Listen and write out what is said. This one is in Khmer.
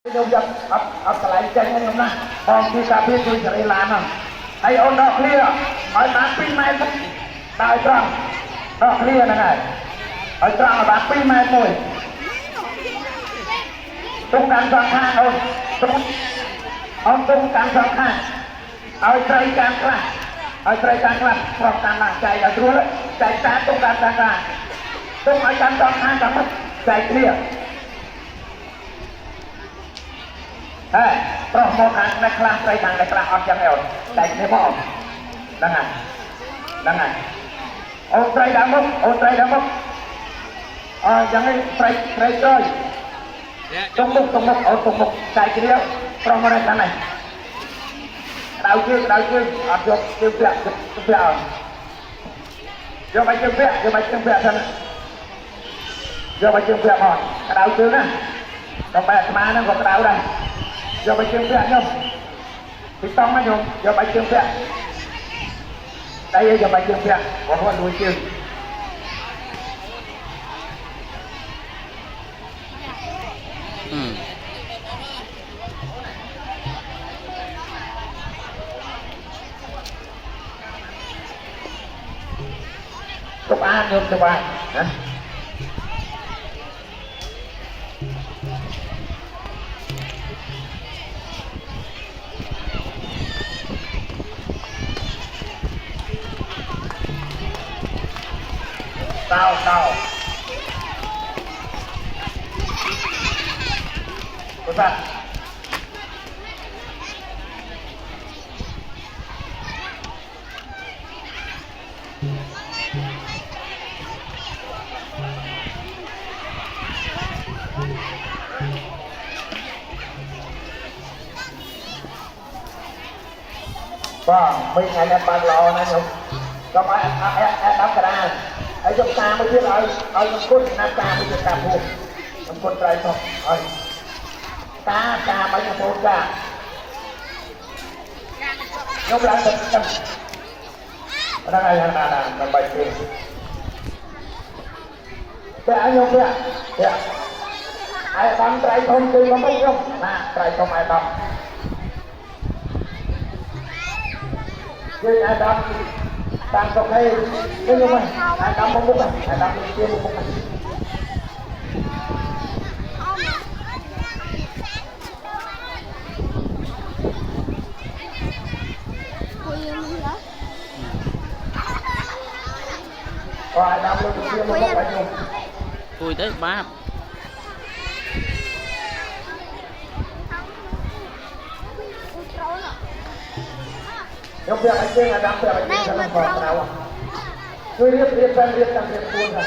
ខ្ញុំយកអត់កន្លែងចេញខ្ញុំណាបងគឺការពារជួយសេរីឡានហ្នឹងហើយអូនដកឃ្លៀឲ្យបាន2ម៉ែត្រដល់ត្រង់ដកឃ្លៀហ្នឹងហើយត្រង់ឲ្យបាន2ម៉ែត្រមួយទុំកាន់សងខាងអូនទុំកាន់សងខាងឲ្យត្រីកាន់ខ្លះឲ្យត្រីកាន់ខ្លះប្រកកាន់ណាចែកឲ្យស្រួលចែកតាទុំកាន់សងខាងទុំឲ្យកាន់សងខាងចាំចែកគ្នាហើយប្រុសមកខាងនេះខ្លះត្រីខាងនេះខ្លះអត់ចឹងទេអូនតែនេះមកហ្នឹងហើយអូនត្រីដល់មុខអូនត្រីដល់មុខចឹងឯងត្រីក្រោយទុំមុខអូនទុំមុខតែគ្នាប្រុសមកខាងនេះដៅជើងអត់យកជើងពាក់អូនយកបាយជើងពាក់សិនយកបាយជើងពាក់មកដៅជើងណាដល់បែបស្មាហ្នឹងក៏ដៅដែរយកបាយជើងពាក់ខ្ញុំពីតង់ណាខ្ញុំយកបាយជើងពាក់តែយកបាយជើងពាក់គាត់លួចជើងទុកអានយកទៅបានណាតោពុទ្ធបងមិនថ្ងៃនេះបានល្អណាស់ខ្ញុំក៏ឲ្យដល់ក្រាលហើយយកការមួយទៀតឲ្យគុណណាការមួយទៀតការពុះខ្ញុំគុណត្រៃផងឲ្យការមិនទៅចូលការខ្ញុំឡើងទៅចឹងហ្នឹងហើយណាដើម្បីទៀតតែឲ្យខ្ញុំទៀតអាយបានត្រៃធំគឺមកខ្ញុំណាត្រៃធំអាយដល់យើងអាយដល់តាមស្រុកនេះខ្ញុំមិនអាយដល់មុខអាយដល់ជាមុខcó ai đâm luôn kia một bao nhiêu tôi tới ba nếu việc anh chơi là đâm việc anh chơi là còn nào à tôi riết buôn rồi